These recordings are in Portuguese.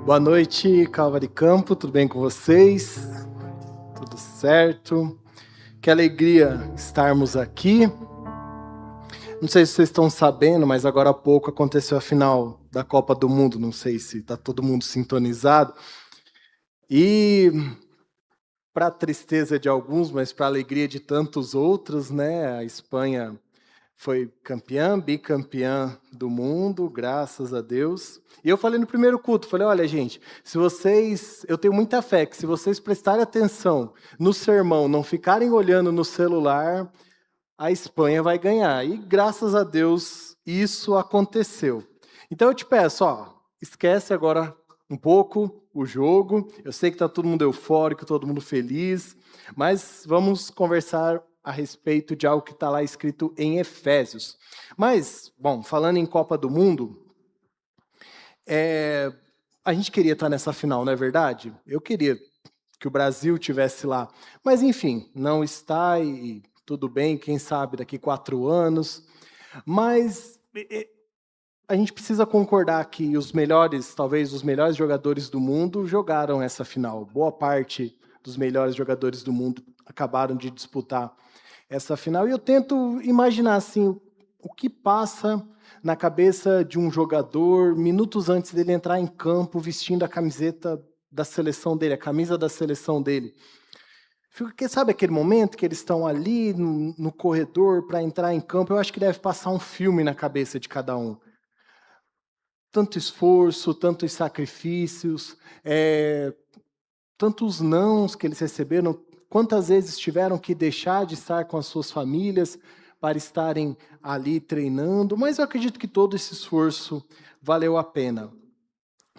Boa noite, Calvary Campo, tudo bem com vocês? Tudo certo? Que alegria estarmos aqui. Não sei se vocês estão sabendo, mas agora há pouco aconteceu a final da Copa do Mundo, não sei se está todo mundo sintonizado. E, para a tristeza de alguns, mas para a alegria de tantos outros, né, a Espanha foi campeã, bicampeã do mundo, graças a Deus. E eu falei no primeiro culto, falei, olha gente, eu tenho muita fé que se vocês prestarem atenção no sermão, não ficarem olhando no celular, a Espanha vai ganhar. E graças a Deus isso aconteceu. Então eu te peço, esquece agora um pouco o jogo. Eu sei que está todo mundo eufórico, todo mundo feliz, mas vamos conversar a respeito de algo que está lá escrito em Efésios. Mas, bom, falando em Copa do Mundo, a gente queria estar nessa final, não é verdade? Eu queria que o Brasil estivesse lá. Mas, enfim, não está e tudo bem, quem sabe daqui 4 anos. Mas a gente precisa concordar que os melhores, talvez os melhores jogadores do mundo jogaram essa final. Boa parte dos melhores jogadores do mundo acabaram de disputar essa final. E eu tento imaginar assim, o que passa na cabeça de um jogador minutos antes dele entrar em campo vestindo a camiseta da seleção dele, a camisa da seleção dele. Sabe aquele momento que eles estão ali no corredor para entrar em campo? Eu acho que deve passar um filme na cabeça de cada um. Tanto esforço, tantos sacrifícios, tantos nãos que eles receberam, quantas vezes tiveram que deixar de estar com as suas famílias para estarem ali treinando, mas eu acredito que todo esse esforço valeu a pena.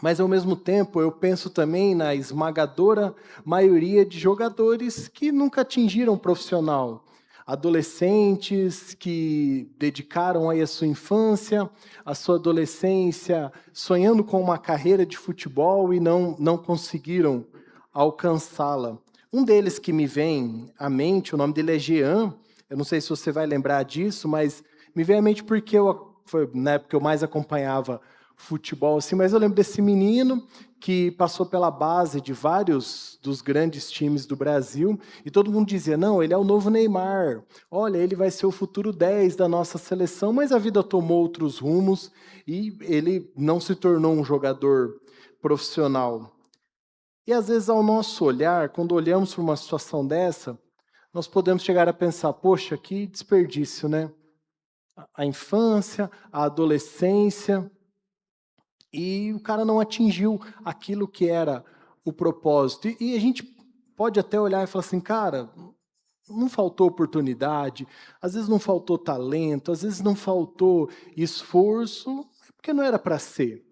Mas, ao mesmo tempo, eu penso também na esmagadora maioria de jogadores que nunca atingiram profissional. Adolescentes que dedicaram aí a sua infância, a sua adolescência, sonhando com uma carreira de futebol e não conseguiram alcançá-la. Um deles que me vem à mente, o nome dele é Jean, eu não sei se você vai lembrar disso, mas me vem à mente porque foi na época que eu mais acompanhava futebol, assim, mas eu lembro desse menino que passou pela base de vários dos grandes times do Brasil, e todo mundo dizia, não, ele é o novo Neymar, olha, ele vai ser o futuro 10 da nossa seleção, mas a vida tomou outros rumos, e ele não se tornou um jogador profissional. E às vezes, ao nosso olhar, quando olhamos para uma situação dessa, nós podemos chegar a pensar, poxa, que desperdício, né? A infância, a adolescência, e o cara não atingiu aquilo que era o propósito. E a gente pode até olhar e falar assim, cara, não faltou oportunidade, às vezes não faltou talento, às vezes não faltou esforço, porque não era para ser.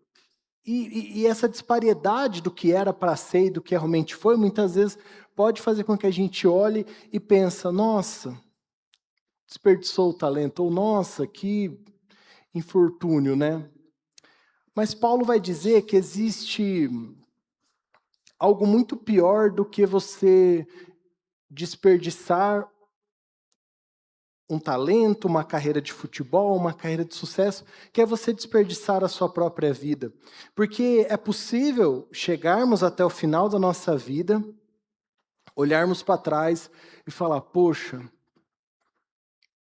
E essa disparidade do que era para ser e do que realmente foi, muitas vezes pode fazer com que a gente olhe e pense, nossa, desperdiçou o talento, ou nossa, que infortúnio, né? Mas Paulo vai dizer que existe algo muito pior do que você desperdiçar um talento, uma carreira de futebol, uma carreira de sucesso, que é você desperdiçar a sua própria vida. Porque é possível chegarmos até o final da nossa vida, olharmos para trás e falar, poxa,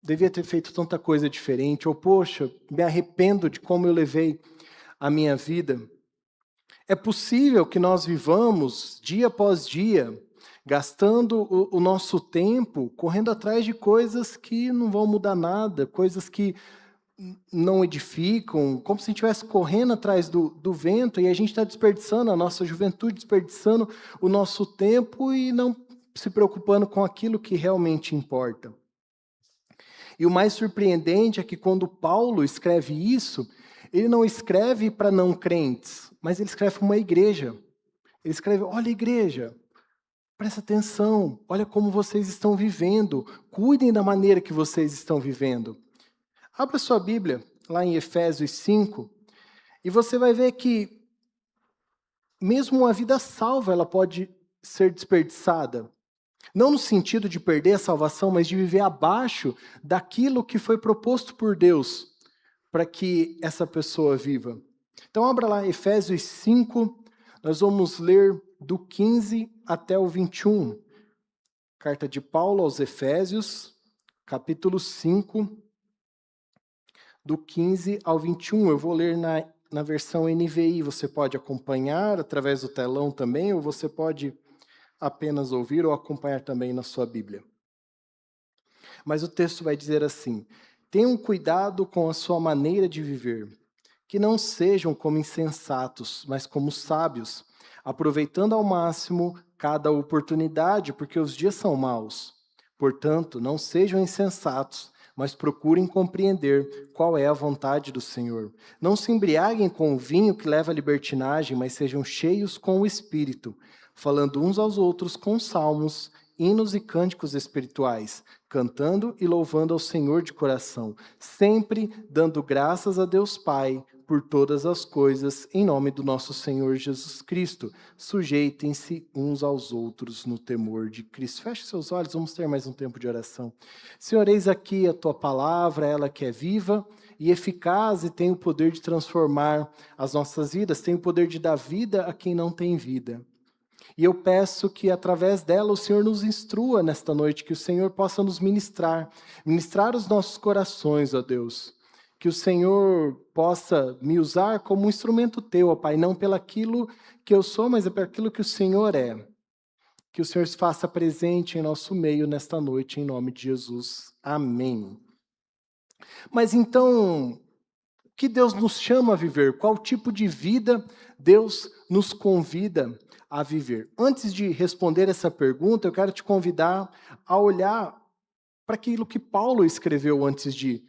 devia ter feito tanta coisa diferente, ou poxa, me arrependo de como eu levei a minha vida. É possível que nós vivamos dia após dia, gastando o nosso tempo, correndo atrás de coisas que não vão mudar nada, coisas que não edificam, como se a gente estivesse correndo atrás do vento, e a gente está desperdiçando a nossa juventude, desperdiçando o nosso tempo e não se preocupando com aquilo que realmente importa. E o mais surpreendente é que quando Paulo escreve isso, ele não escreve para não crentes, mas ele escreve para uma igreja. Ele escreve, olha igreja, presta atenção, olha como vocês estão vivendo, cuidem da maneira que vocês estão vivendo. Abra sua Bíblia, lá em Efésios 5, e você vai ver que mesmo uma vida salva, ela pode ser desperdiçada. Não no sentido de perder a salvação, mas de viver abaixo daquilo que foi proposto por Deus para que essa pessoa viva. Então, abra lá Efésios 5, Nós vamos ler do 15 até o 21. Carta de Paulo aos Efésios, capítulo 5, do 15 ao 21. Eu vou ler na versão NVI. Você pode acompanhar através do telão também, ou você pode apenas ouvir ou acompanhar também na sua Bíblia. Mas o texto vai dizer assim: tenham cuidado com a sua maneira de viver, que não sejam como insensatos, mas como sábios, aproveitando ao máximo cada oportunidade, porque os dias são maus. Portanto, não sejam insensatos, mas procurem compreender qual é a vontade do Senhor. Não se embriaguem com o vinho que leva à libertinagem, mas sejam cheios com o Espírito, falando uns aos outros com salmos, hinos e cânticos espirituais, cantando e louvando ao Senhor de coração, sempre dando graças a Deus Pai por todas as coisas, em nome do nosso Senhor Jesus Cristo. Sujeitem-se uns aos outros no temor de Cristo. Feche seus olhos, vamos ter mais um tempo de oração. Senhor, eis aqui a Tua palavra, ela que é viva e eficaz e tem o poder de transformar as nossas vidas, tem o poder de dar vida a quem não tem vida. E eu peço que, através dela, o Senhor nos instrua nesta noite, que o Senhor possa nos ministrar os nossos corações, ó Deus. Que o Senhor possa me usar como um instrumento Teu, ó Pai, não pelaquilo que eu sou, mas é pelaquilo que o Senhor é. Que o Senhor se faça presente em nosso meio nesta noite, em nome de Jesus. Amém. Mas então, o que Deus nos chama a viver? Qual tipo de vida Deus nos convida a viver? Antes de responder essa pergunta, eu quero te convidar a olhar para aquilo que Paulo escreveu antes de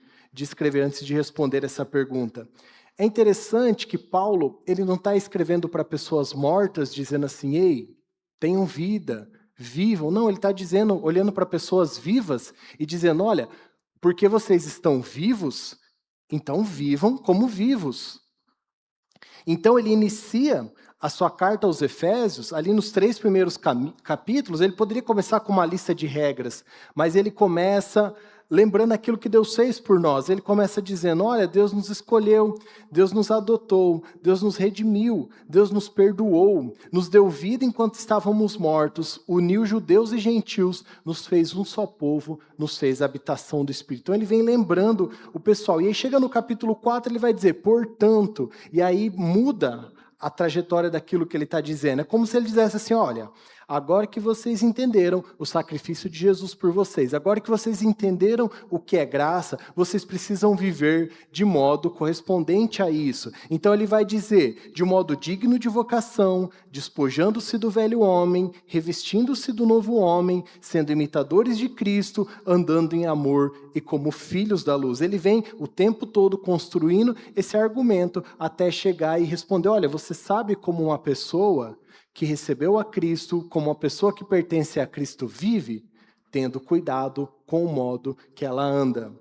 responder essa pergunta. É interessante que Paulo, ele não está escrevendo para pessoas mortas, dizendo assim, ei, tenham vida, vivam. Não, ele está dizendo, olhando para pessoas vivas e dizendo, olha, porque vocês estão vivos, então vivam como vivos. Então ele inicia a sua carta aos Efésios, ali nos 3 primeiros capítulos, ele poderia começar com uma lista de regras, mas ele começa lembrando aquilo que Deus fez por nós. Ele começa dizendo, olha, Deus nos escolheu, Deus nos adotou, Deus nos redimiu, Deus nos perdoou, nos deu vida enquanto estávamos mortos, uniu judeus e gentios, nos fez um só povo, nos fez habitação do Espírito. Então ele vem lembrando o pessoal. E aí chega no capítulo 4, ele vai dizer, portanto, e aí muda a trajetória daquilo que ele está dizendo. É como se ele dissesse assim, olha, agora que vocês entenderam o sacrifício de Jesus por vocês, agora que vocês entenderam o que é graça, vocês precisam viver de modo correspondente a isso. Então ele vai dizer, de modo digno de vocação, despojando-se do velho homem, revestindo-se do novo homem, sendo imitadores de Cristo, andando em amor e como filhos da luz. Ele vem o tempo todo construindo esse argumento até chegar e responder, olha, você sabe como uma pessoa que recebeu a Cristo, como uma pessoa que pertence a Cristo vive, tendo cuidado com o modo que ela anda.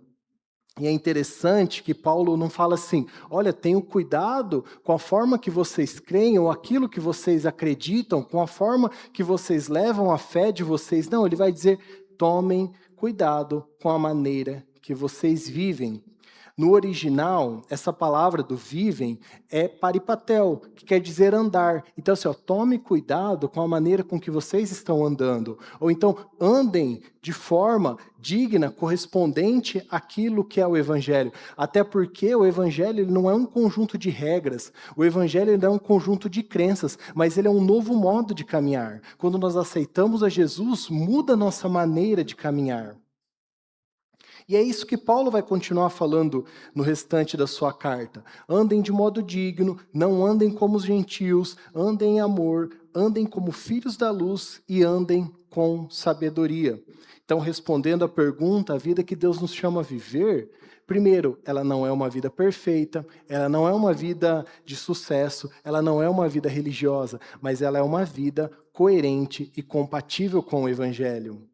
E é interessante que Paulo não fala assim, olha, tenham cuidado com a forma que vocês creem, ou aquilo que vocês acreditam, com a forma que vocês levam a fé de vocês. Não, ele vai dizer, tomem cuidado com a maneira que vocês vivem. No original, essa palavra do vivem é paripatel, que quer dizer andar. Então, assim, tome cuidado com a maneira com que vocês estão andando. Ou então, andem de forma digna, correspondente àquilo que é o Evangelho. Até porque o Evangelho ele não é um conjunto de regras. O Evangelho ele é um conjunto de crenças, mas ele é um novo modo de caminhar. Quando nós aceitamos a Jesus, muda a nossa maneira de caminhar. E é isso que Paulo vai continuar falando no restante da sua carta. Andem de modo digno, não andem como os gentios, andem em amor, andem como filhos da luz e andem com sabedoria. Então, respondendo à pergunta, a vida que Deus nos chama a viver, primeiro, ela não é uma vida perfeita, ela não é uma vida de sucesso, ela não é uma vida religiosa, mas ela é uma vida coerente e compatível com o Evangelho.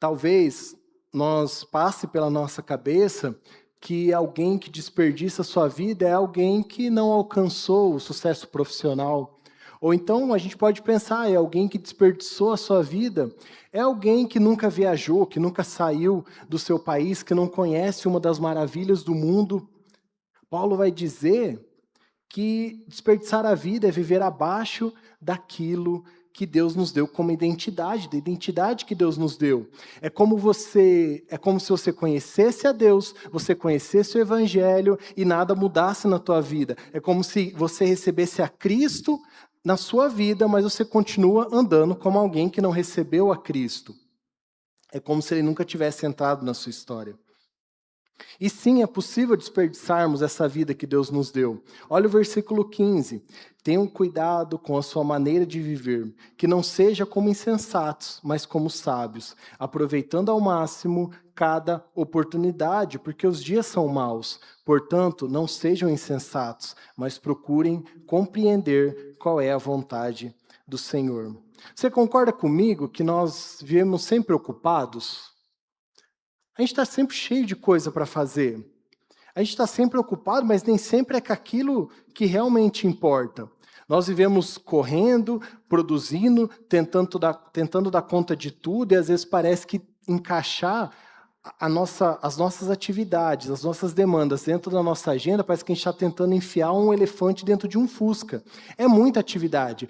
Talvez nós passe pela nossa cabeça que alguém que desperdiça sua vida é alguém que não alcançou o sucesso profissional. Ou então a gente pode pensar, é alguém que desperdiçou a sua vida, é alguém que nunca viajou, que nunca saiu do seu país, que não conhece uma das maravilhas do mundo. Paulo vai dizer que desperdiçar a vida é viver abaixo daquilo que Deus nos deu como identidade, da identidade que Deus nos deu. É como se você conhecesse a Deus, você conhecesse o Evangelho e nada mudasse na tua vida. É como se você recebesse a Cristo na sua vida, mas você continua andando como alguém que não recebeu a Cristo. É como se ele nunca tivesse entrado na sua história. E sim, é possível desperdiçarmos essa vida que Deus nos deu. Olha o versículo 15. Tenham cuidado com a sua maneira de viver, que não seja como insensatos, mas como sábios, aproveitando ao máximo cada oportunidade, porque os dias são maus. Portanto, não sejam insensatos, mas procurem compreender qual é a vontade do Senhor. Você concorda comigo que nós vivemos sempre ocupados? A gente está sempre cheio de coisa para fazer. A gente está sempre ocupado, mas nem sempre é com aquilo que realmente importa. Nós vivemos correndo, produzindo, tentando dar conta de tudo, e às vezes parece que encaixar as nossas atividades, as nossas demandas dentro da nossa agenda, parece que a gente está tentando enfiar um elefante dentro de um fusca. É muita atividade,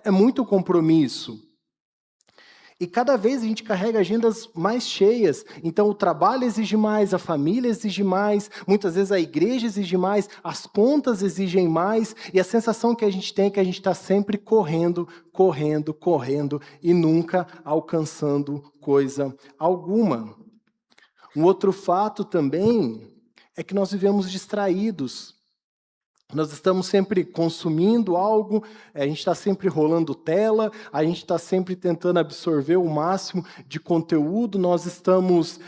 é muito compromisso. E cada vez a gente carrega agendas mais cheias. Então o trabalho exige mais, a família exige mais, muitas vezes a igreja exige mais, as contas exigem mais, e a sensação que a gente tem é que a gente está sempre correndo, correndo, correndo, e nunca alcançando coisa alguma. Um outro fato também é que nós vivemos distraídos. Nós estamos sempre consumindo algo, a gente está sempre rolando tela, a gente está sempre tentando absorver o máximo de conteúdo, nós estamos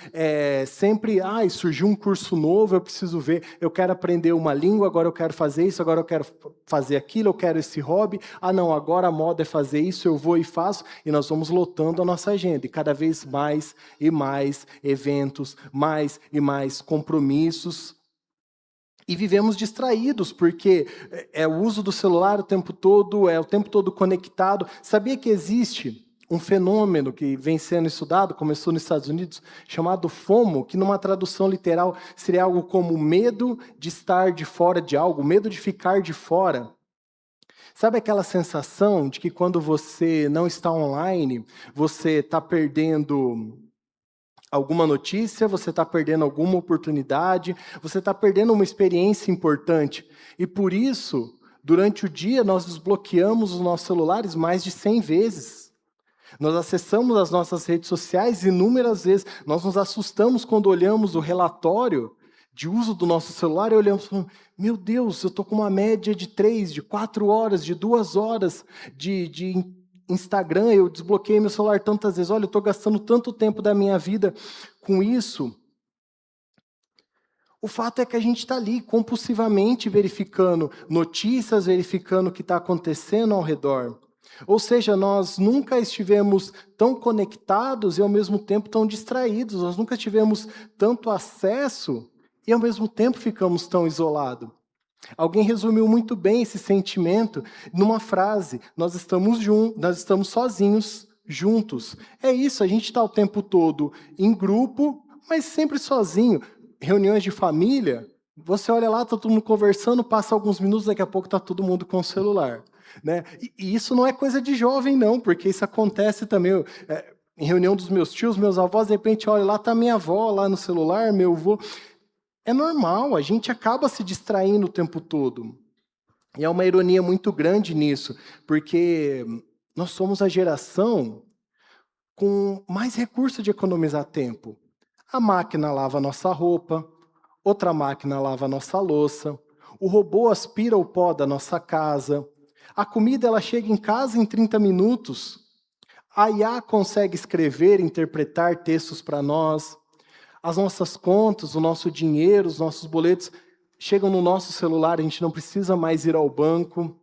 sempre, surgiu um curso novo, eu preciso ver, eu quero aprender uma língua, agora eu quero fazer isso, agora eu quero fazer aquilo, eu quero esse hobby, não, agora a moda é fazer isso, eu vou e faço, e nós vamos lotando a nossa agenda, e cada vez mais e mais eventos, mais e mais compromissos. E vivemos distraídos, porque é o uso do celular o tempo todo conectado. Sabia que existe um fenômeno que vem sendo estudado, começou nos Estados Unidos, chamado FOMO, que numa tradução literal seria algo como medo de estar de fora de algo, medo de ficar de fora. Sabe aquela sensação de que quando você não está online, você está perdendo alguma notícia, você está perdendo alguma oportunidade, você está perdendo uma experiência importante. E por isso, durante o dia, nós desbloqueamos os nossos celulares mais de 100 vezes. Nós acessamos as nossas redes sociais inúmeras vezes. Nós nos assustamos quando olhamos o relatório de uso do nosso celular e olhamos e falamos, meu Deus, eu estou com uma média de 3, de 4 horas, de 2 horas de Instagram, eu desbloqueei meu celular tantas vezes, olha, eu estou gastando tanto tempo da minha vida com isso. O fato é que a gente está ali compulsivamente verificando notícias, verificando o que está acontecendo ao redor. Ou seja, nós nunca estivemos tão conectados e ao mesmo tempo tão distraídos, nós nunca tivemos tanto acesso e ao mesmo tempo ficamos tão isolados. Alguém resumiu muito bem esse sentimento numa frase: nós estamos sozinhos, juntos. É isso, a gente está o tempo todo em grupo, mas sempre sozinho. Reuniões de família, você olha lá, está todo mundo conversando, passa alguns minutos, daqui a pouco está todo mundo com o celular. Né? E isso não é coisa de jovem, não, porque isso acontece também. Em reunião dos meus tios, meus avós, de repente, olha lá, está minha avó lá no celular, meu avô. É normal, a gente acaba se distraindo o tempo todo. E há uma ironia muito grande nisso, porque nós somos a geração com mais recurso de economizar tempo. A máquina lava a nossa roupa, outra máquina lava a nossa louça, o robô aspira o pó da nossa casa, a comida ela chega em casa em 30 minutos, a IA consegue escrever e interpretar textos para nós, as nossas contas, o nosso dinheiro, os nossos boletos chegam no nosso celular, a gente não precisa mais ir ao banco.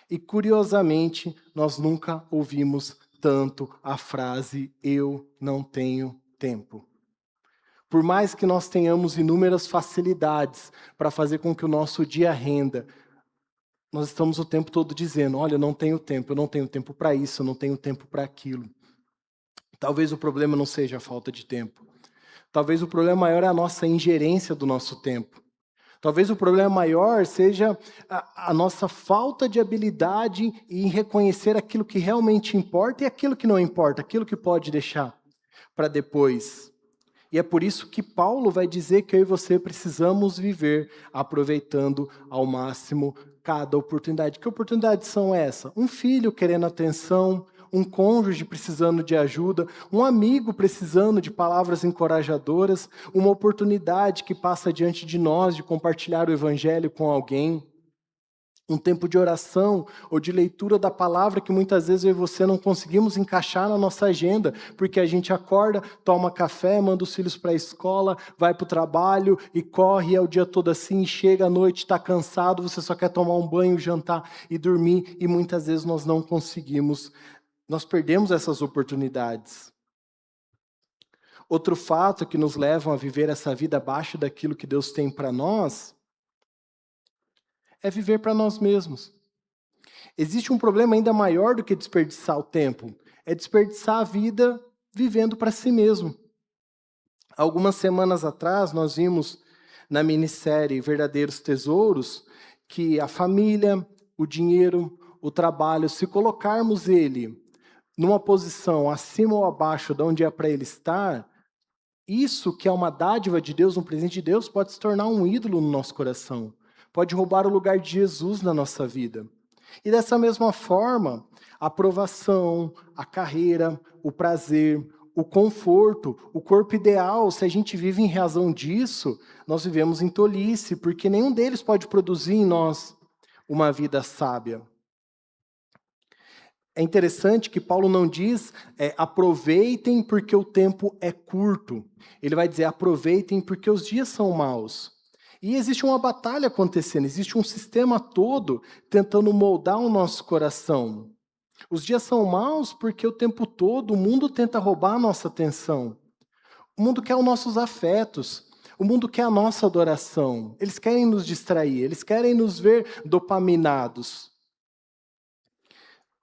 E, curiosamente, nós nunca ouvimos tanto a frase, eu não tenho tempo. Por mais que nós tenhamos inúmeras facilidades para fazer com que o nosso dia renda, nós estamos o tempo todo dizendo, olha, eu não tenho tempo para isso, eu não tenho tempo para aquilo. Talvez o problema não seja a falta de tempo. Talvez o problema maior é a nossa ingerência do nosso tempo. Talvez o problema maior seja a nossa falta de habilidade em reconhecer aquilo que realmente importa e aquilo que não importa, aquilo que pode deixar para depois. E é por isso que Paulo vai dizer que eu e você precisamos viver aproveitando ao máximo cada oportunidade. Que oportunidades são essas? Um filho querendo atenção, um cônjuge precisando de ajuda, um amigo precisando de palavras encorajadoras, uma oportunidade que passa diante de nós de compartilhar o evangelho com alguém, um tempo de oração ou de leitura da palavra que muitas vezes eu e você não conseguimos encaixar na nossa agenda, porque a gente acorda, toma café, manda os filhos para a escola, vai para o trabalho e corre é o dia todo assim, chega à noite, está cansado, você só quer tomar um banho, jantar e dormir, e muitas vezes nós não conseguimos, nós perdemos essas oportunidades. Outro fato que nos leva a viver essa vida abaixo daquilo que Deus tem para nós é viver para nós mesmos. Existe um problema ainda maior do que desperdiçar o tempo. É desperdiçar a vida vivendo para si mesmo. Algumas semanas atrás, nós vimos na minissérie Verdadeiros Tesouros que a família, o dinheiro, o trabalho, se colocarmos ele numa posição acima ou abaixo de onde é para ele estar, isso que é uma dádiva de Deus, um presente de Deus, pode se tornar um ídolo no nosso coração. Pode roubar o lugar de Jesus na nossa vida. E dessa mesma forma, a aprovação, a carreira, o prazer, o conforto, o corpo ideal, se a gente vive em razão disso, nós vivemos em tolice, porque nenhum deles pode produzir em nós uma vida sábia. É interessante que Paulo não diz aproveitem porque o tempo é curto. Ele vai dizer aproveitem porque os dias são maus. E existe uma batalha acontecendo, existe um sistema todo tentando moldar o nosso coração. Os dias são maus porque o tempo todo o mundo tenta roubar a nossa atenção. O mundo quer os nossos afetos, o mundo quer a nossa adoração. Eles querem nos distrair, eles querem nos ver dopaminados.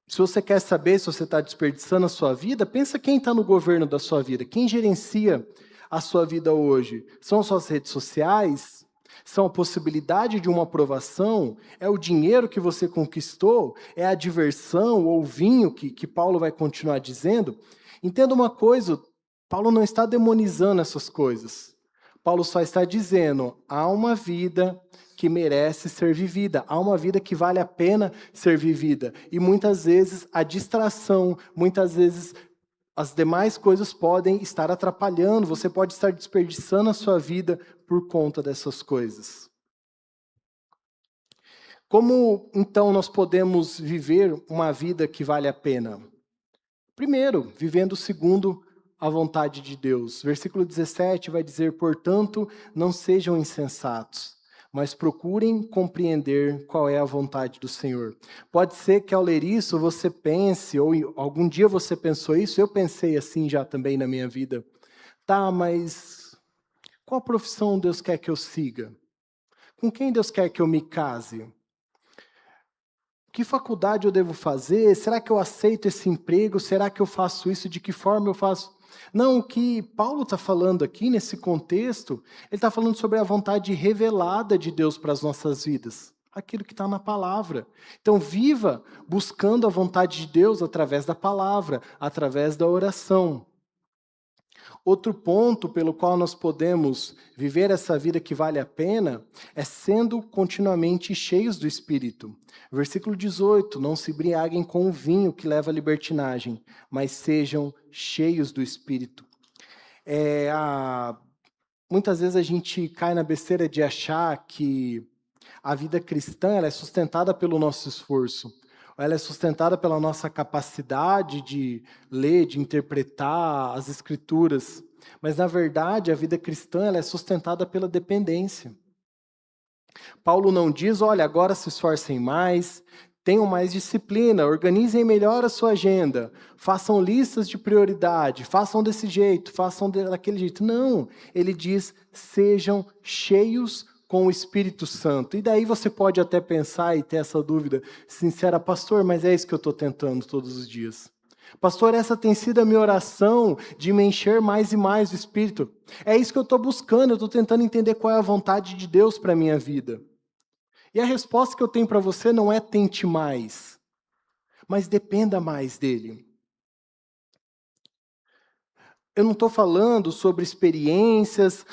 Se você quer saber se você está desperdiçando a sua vida, pensa quem está no governo da sua vida, quem gerencia a sua vida hoje. São suas redes sociais? São a possibilidade de uma aprovação? É o dinheiro que você conquistou? É a diversão ou o vinho que Paulo vai continuar dizendo? Entenda uma coisa, Paulo não está demonizando essas coisas. Paulo só está dizendo, há uma vida que merece ser vivida, há uma vida que vale a pena ser vivida. E muitas vezes a distração, muitas vezes as demais coisas podem estar atrapalhando, você pode estar desperdiçando a sua vida por conta dessas coisas. Como, então, nós podemos viver uma vida que vale a pena? Primeiro, vivendo segundo a vontade de Deus. Versículo 17 vai dizer, portanto, não sejam insensatos, mas procurem compreender qual é a vontade do Senhor. Pode ser que ao ler isso você pense, ou algum dia você pensou isso, eu pensei assim já também na minha vida. Tá, mas qual profissão Deus quer que eu siga? Com quem Deus quer que eu me case? Que faculdade eu devo fazer? Será que eu aceito esse emprego? Será que eu faço isso? De que forma eu faço? Não, o que Paulo está falando aqui nesse contexto, ele está falando sobre a vontade revelada de Deus para as nossas vidas. Aquilo que está na palavra. Então, viva buscando a vontade de Deus através da palavra, através da oração. Outro ponto pelo qual nós podemos viver essa vida que vale a pena é sendo continuamente cheios do Espírito. Versículo 18, não se embriaguem com o vinho que leva à libertinagem, mas sejam cheios do Espírito. Muitas vezes a gente cai na besteira de achar que a vida cristã ela é sustentada pelo nosso esforço. Ela é sustentada pela nossa capacidade de ler, de interpretar as Escrituras. Mas, na verdade, a vida cristã ela é sustentada pela dependência. Paulo não diz, olha, agora se esforcem mais, tenham mais disciplina, organizem melhor a sua agenda, façam listas de prioridade, façam desse jeito, façam daquele jeito. Não, ele diz, sejam cheios com o Espírito Santo. E daí você pode até pensar e ter essa dúvida sincera, pastor, mas é isso que eu estou tentando todos os dias. Pastor, essa tem sido a minha oração de me encher mais e mais do Espírito. É isso que eu estou buscando, eu estou tentando entender qual é a vontade de Deus para a minha vida. E a resposta que eu tenho para você não é tente mais, mas dependa mais dele. Eu não estou falando sobre experiências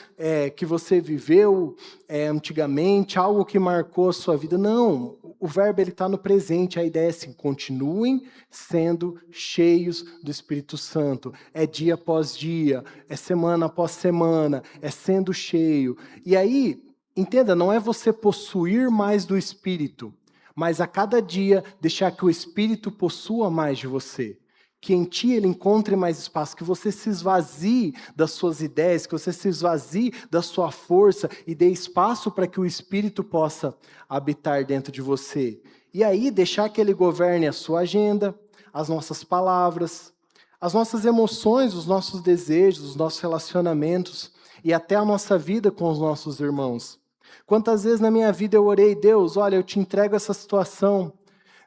que você viveu antigamente, algo que marcou a sua vida. Não, o verbo está no presente. A ideia é assim, continuem sendo cheios do Espírito Santo. É dia após dia, é semana após semana, é sendo cheio. E aí, entenda, não é você possuir mais do Espírito, mas a cada dia deixar que o Espírito possua mais de você. Que em ti ele encontre mais espaço, que você se esvazie das suas ideias, que você se esvazie da sua força e dê espaço para que o Espírito possa habitar dentro de você. E aí deixar que ele governe a sua agenda, as nossas palavras, as nossas emoções, os nossos desejos, os nossos relacionamentos e até a nossa vida com os nossos irmãos. Quantas vezes na minha vida eu orei, Deus, olha, eu te entrego essa situação.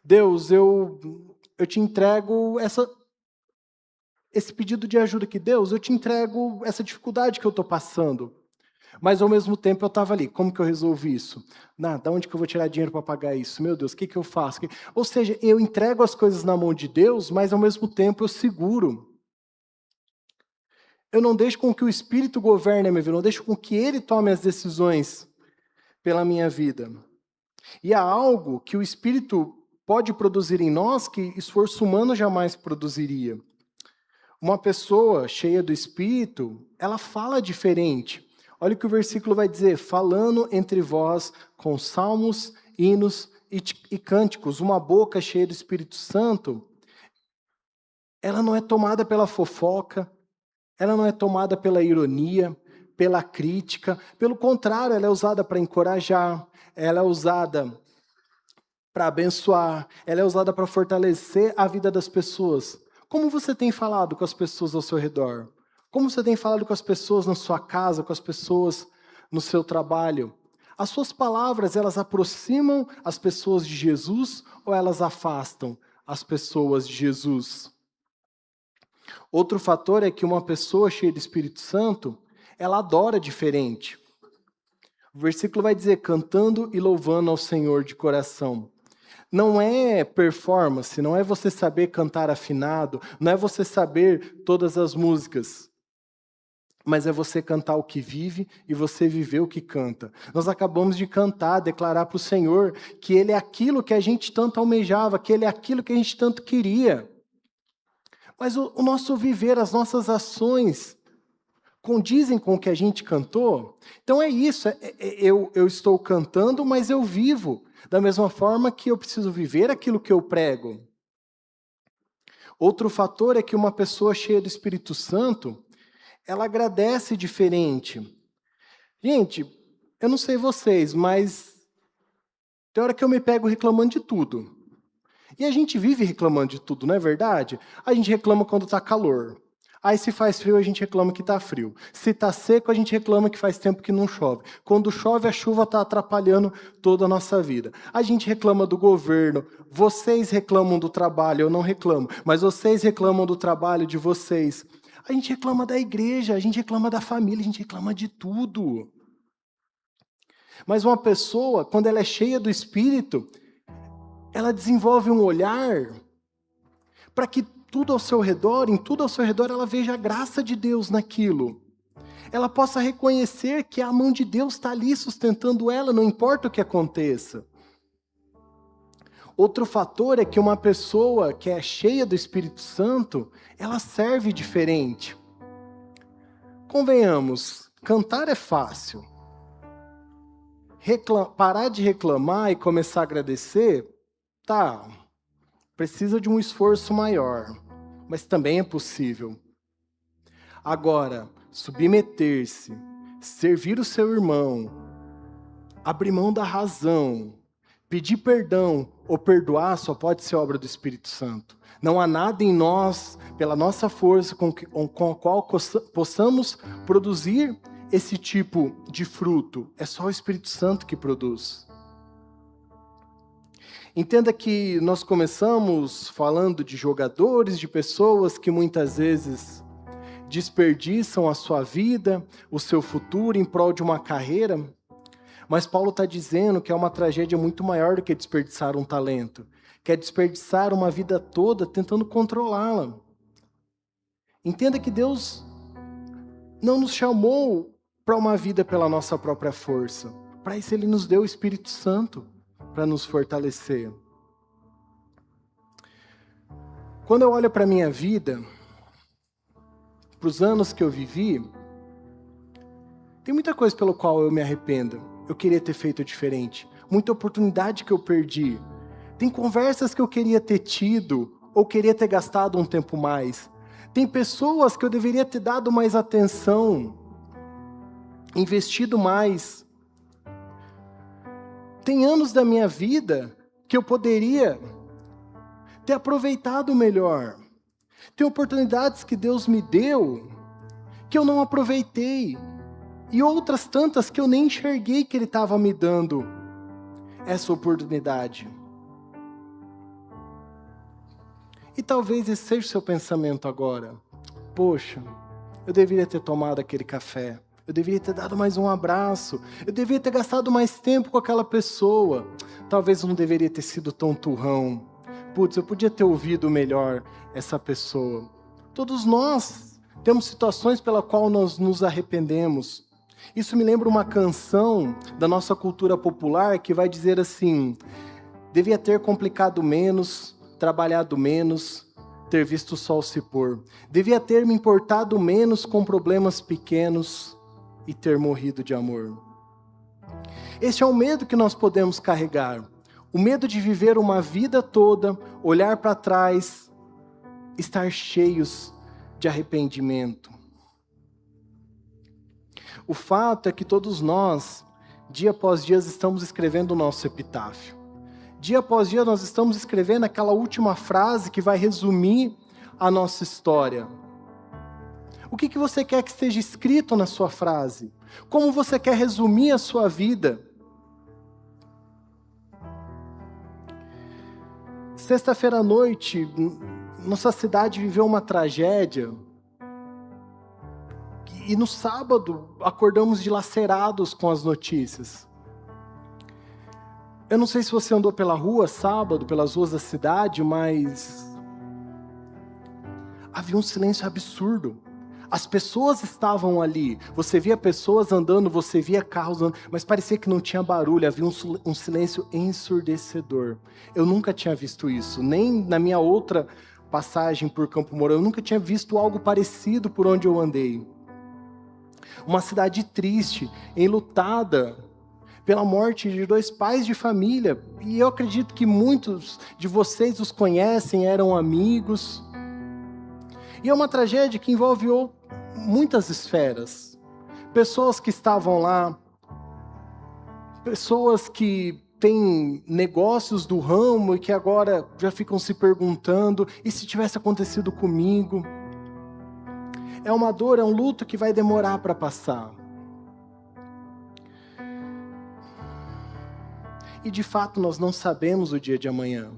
Deus, eu te entrego esse pedido de ajuda aqui, Deus, eu te entrego essa dificuldade que eu estou passando. Mas ao mesmo tempo eu estava ali, como que eu resolvi isso? Da onde que eu vou tirar dinheiro para pagar isso? Meu Deus, o que eu faço? Ou seja, eu entrego as coisas na mão de Deus, mas ao mesmo tempo eu seguro. Eu não deixo com que o Espírito governe a minha vida, eu não deixo com que Ele tome as decisões pela minha vida. E há algo que o Espírito pode produzir em nós que esforço humano jamais produziria. Uma pessoa cheia do Espírito, ela fala diferente. Olha o que o versículo vai dizer, falando entre vós com salmos, hinos e cânticos. Uma boca cheia do Espírito Santo, ela não é tomada pela fofoca, ela não é tomada pela ironia, pela crítica. Pelo contrário, ela é usada para encorajar, ela é usada para abençoar, ela é usada para fortalecer a vida das pessoas. Como você tem falado com as pessoas ao seu redor? Como você tem falado com as pessoas na sua casa, com as pessoas no seu trabalho? As suas palavras, elas aproximam as pessoas de Jesus ou elas afastam as pessoas de Jesus? Outro fator é que uma pessoa cheia do Espírito Santo, ela adora diferente. O versículo vai dizer, cantando e louvando ao Senhor de coração. Não é performance, não é você saber cantar afinado, não é você saber todas as músicas, mas é você cantar o que vive e você viver o que canta. Nós acabamos de cantar, declarar para o Senhor que Ele é aquilo que a gente tanto almejava, que Ele é aquilo que a gente tanto queria. Mas o nosso viver, as nossas ações condizem com o que a gente cantou? Então é isso, eu estou cantando, mas eu vivo. Da mesma forma que eu preciso viver aquilo que eu prego. Outro fator é que uma pessoa cheia do Espírito Santo, ela agradece diferente. Gente, eu não sei vocês, mas tem hora que eu me pego reclamando de tudo. E a gente vive reclamando de tudo, não é verdade? A gente reclama quando está calor. Aí se faz frio, a gente reclama que está frio. Se está seco, a gente reclama que faz tempo que não chove. Quando chove, a chuva está atrapalhando toda a nossa vida. A gente reclama do governo. Vocês reclamam do trabalho, eu não reclamo. Mas vocês reclamam do trabalho de vocês. A gente reclama da igreja, a gente reclama da família, a gente reclama de tudo. Mas uma pessoa, quando ela é cheia do Espírito, ela desenvolve um olhar para que tudo ao seu redor, em tudo ao seu redor, ela veja a graça de Deus naquilo. Ela possa reconhecer que a mão de Deus está ali sustentando ela, não importa o que aconteça. Outro fator é que uma pessoa que é cheia do Espírito Santo, ela serve diferente. Convenhamos, cantar é fácil. Parar de reclamar e começar a agradecer, precisa de um esforço maior, mas também é possível. Agora, submeter-se, servir o seu irmão, abrir mão da razão, pedir perdão ou perdoar só pode ser obra do Espírito Santo. Não há nada em nós, pela nossa força, com a qual possamos produzir esse tipo de fruto. É só o Espírito Santo que produz. Entenda que nós começamos falando de jogadores, de pessoas que muitas vezes desperdiçam a sua vida, o seu futuro em prol de uma carreira, mas Paulo está dizendo que é uma tragédia muito maior do que desperdiçar um talento, que é desperdiçar uma vida toda tentando controlá-la. Entenda que Deus não nos chamou para uma vida pela nossa própria força. Para isso Ele nos deu o Espírito Santo, para nos fortalecer. Quando eu olho para a minha vida, para os anos que eu vivi, tem muita coisa pelo qual eu me arrependo. Eu queria ter feito diferente. Muita oportunidade que eu perdi. Tem conversas que eu queria ter tido, ou queria ter gastado um tempo mais. Tem pessoas que eu deveria ter dado mais atenção, investido mais. Tem anos da minha vida que eu poderia ter aproveitado melhor. Tem oportunidades que Deus me deu que eu não aproveitei. E outras tantas que eu nem enxerguei que Ele estava me dando essa oportunidade. E talvez esse seja o seu pensamento agora. Poxa, eu deveria ter tomado aquele café. Eu deveria ter dado mais um abraço. Eu deveria ter gastado mais tempo com aquela pessoa. Talvez eu não deveria ter sido tão turrão. Putz, eu podia ter ouvido melhor essa pessoa. Todos nós temos situações pela qual nós nos arrependemos. Isso me lembra uma canção da nossa cultura popular que vai dizer assim: devia ter complicado menos, trabalhado menos, ter visto o sol se pôr. Devia ter me importado menos com problemas pequenos e ter morrido de amor. Este é o medo que nós podemos carregar. O medo de viver uma vida toda, olhar para trás, estar cheios de arrependimento. O fato é que todos nós, dia após dia, estamos escrevendo o nosso epitáfio. Dia após dia nós estamos escrevendo aquela última frase que vai resumir a nossa história. O que você quer que esteja escrito na sua frase? Como você quer resumir a sua vida? Sexta-feira à noite, nossa cidade viveu uma tragédia. E no sábado, acordamos dilacerados com as notícias. Eu não sei se você andou pela rua sábado, pelas ruas da cidade, mas havia um silêncio absurdo. As pessoas estavam ali. Você via pessoas andando, você via carros andando, mas parecia que não tinha barulho, havia um silêncio ensurdecedor. Eu nunca tinha visto isso, nem na minha outra passagem por Campo Mourão, eu nunca tinha visto algo parecido por onde eu andei. Uma cidade triste, enlutada pela morte de 2 pais de família. E eu acredito que muitos de vocês os conhecem, eram amigos. E é uma tragédia que envolve muitas esferas. Pessoas que estavam lá, pessoas que têm negócios do ramo e que agora já ficam se perguntando, e se tivesse acontecido comigo? É uma dor, é um luto que vai demorar para passar. E de fato nós não sabemos o dia de amanhã.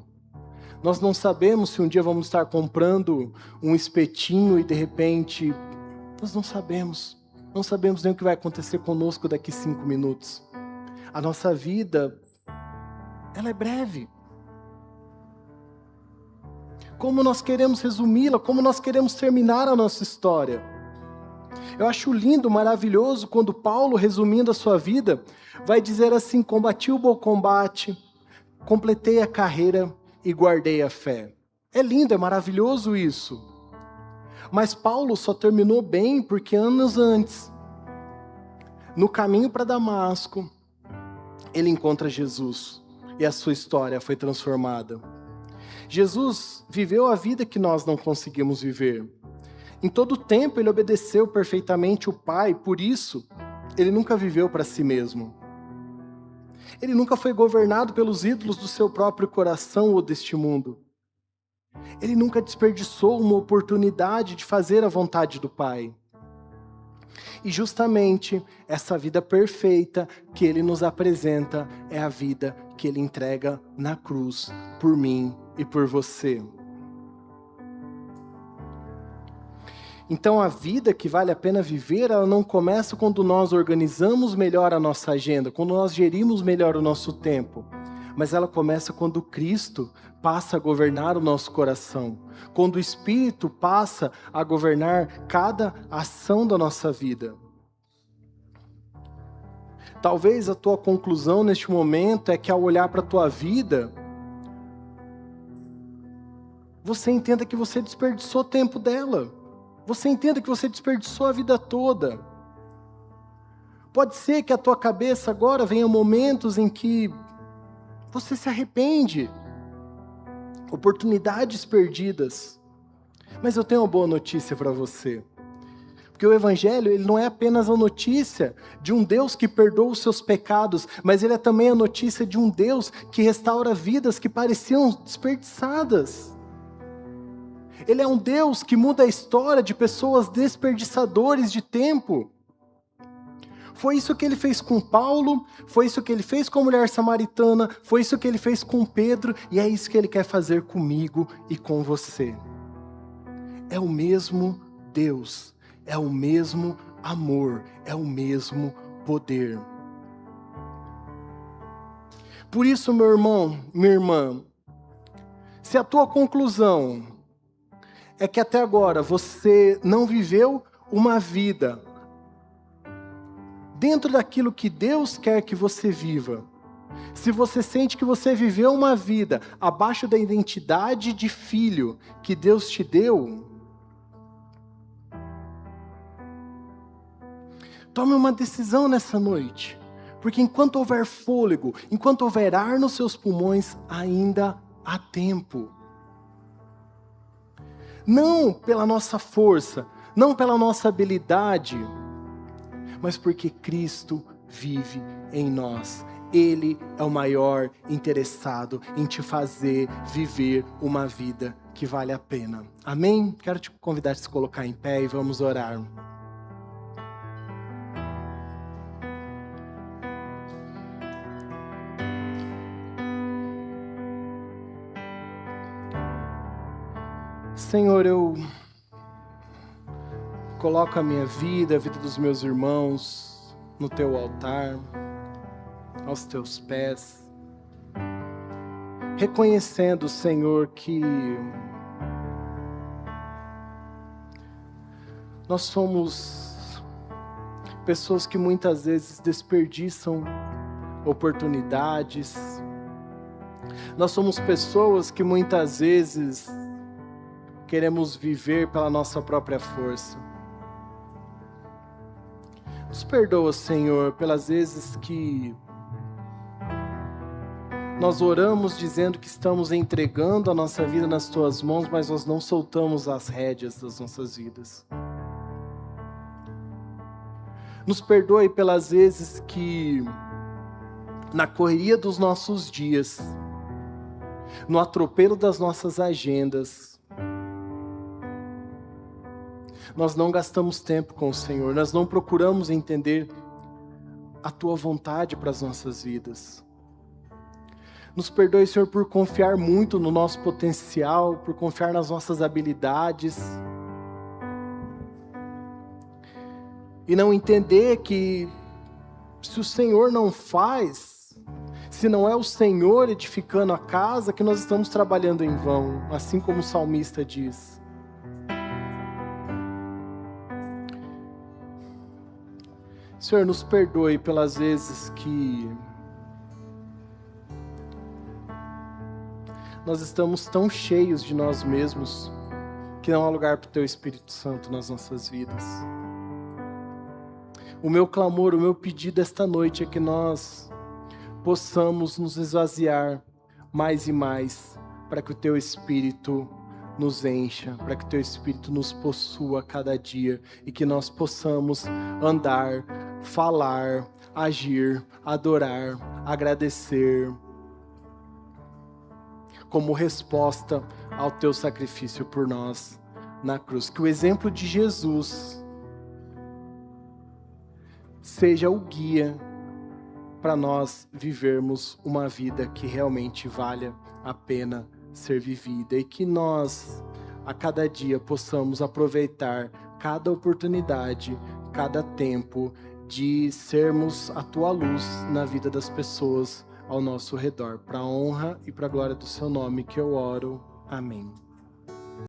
Nós não sabemos se um dia vamos estar comprando um espetinho e de repente... Nós não sabemos. Não sabemos nem o que vai acontecer conosco daqui 5 minutos. A nossa vida, ela é breve. Como nós queremos resumi-la, como nós queremos terminar a nossa história. Eu acho lindo, maravilhoso, quando Paulo, resumindo a sua vida, vai dizer assim: combati o bom combate, completei a carreira e guardei a fé. É lindo, é maravilhoso isso. Mas Paulo só terminou bem porque anos antes, no caminho para Damasco, ele encontra Jesus e a sua história foi transformada. Jesus viveu a vida que nós não conseguimos viver. Em todo o tempo ele obedeceu perfeitamente o Pai, por isso ele nunca viveu para si mesmo. Ele nunca foi governado pelos ídolos do seu próprio coração ou deste mundo. Ele nunca desperdiçou uma oportunidade de fazer a vontade do Pai. E justamente essa vida perfeita que Ele nos apresenta é a vida que Ele entrega na cruz por mim e por você. Então a vida que vale a pena viver, ela não começa quando nós organizamos melhor a nossa agenda, quando nós gerimos melhor o nosso tempo. Mas ela começa quando Cristo passa a governar o nosso coração. Quando o Espírito passa a governar cada ação da nossa vida. Talvez a tua conclusão neste momento é que ao olhar para a tua vida, você entenda que você desperdiçou tempo dela. Você entenda que você desperdiçou a vida toda. Pode ser que a tua cabeça agora venha momentos em que você se arrepende. Oportunidades perdidas. Mas eu tenho uma boa notícia para você. Porque o Evangelho, ele não é apenas a notícia de um Deus que perdoa os seus pecados, mas ele é também a notícia de um Deus que restaura vidas que pareciam desperdiçadas. Ele é um Deus que muda a história de pessoas desperdiçadores de tempo. Foi isso que ele fez com Paulo, foi isso que ele fez com a mulher samaritana, foi isso que ele fez com Pedro, e é isso que ele quer fazer comigo e com você. É o mesmo Deus, é o mesmo amor, é o mesmo poder. Por isso, meu irmão, minha irmã, se a tua conclusão é que até agora você não viveu uma vida dentro daquilo que Deus quer que você viva, se você sente que você viveu uma vida abaixo da identidade de filho que Deus te deu, tome uma decisão nessa noite, porque enquanto houver fôlego, enquanto houver ar nos seus pulmões, ainda há tempo. Não pela nossa força, não pela nossa habilidade, mas porque Cristo vive em nós. Ele é o maior interessado em te fazer viver uma vida que vale a pena. Amém? Quero te convidar a se colocar em pé e vamos orar. Senhor, eu coloco a minha vida, a vida dos meus irmãos, no teu altar, aos teus pés, reconhecendo, Senhor, que nós somos pessoas que muitas vezes desperdiçam oportunidades, nós somos pessoas que muitas vezes queremos viver pela nossa própria força. Nos perdoa, Senhor, pelas vezes que nós oramos dizendo que estamos entregando a nossa vida nas Tuas mãos, mas nós não soltamos as rédeas das nossas vidas. Nos perdoe pelas vezes que, na correria dos nossos dias, no atropelo das nossas agendas, nós não gastamos tempo com o Senhor, nós não procuramos entender a Tua vontade para as nossas vidas. Nos perdoe, Senhor, por confiar muito no nosso potencial, por confiar nas nossas habilidades, e não entender que se o Senhor não faz, se não é o Senhor edificando a casa, que nós estamos trabalhando em vão, assim como o salmista diz. Senhor, nos perdoe pelas vezes que nós estamos tão cheios de nós mesmos que não há lugar para o Teu Espírito Santo nas nossas vidas. O meu clamor, o meu pedido esta noite é que nós possamos nos esvaziar mais e mais para que o Teu Espírito nos encha, para que o Teu Espírito nos possua cada dia e que nós possamos andar, falar, agir, adorar, agradecer, como resposta ao Teu sacrifício por nós na cruz. Que o exemplo de Jesus seja o guia para nós vivermos uma vida que realmente valha a pena ser vivida e que nós, a cada dia, possamos aproveitar cada oportunidade, cada tempo de sermos a tua luz na vida das pessoas ao nosso redor, para a honra e para a glória do seu nome que eu oro. Amém.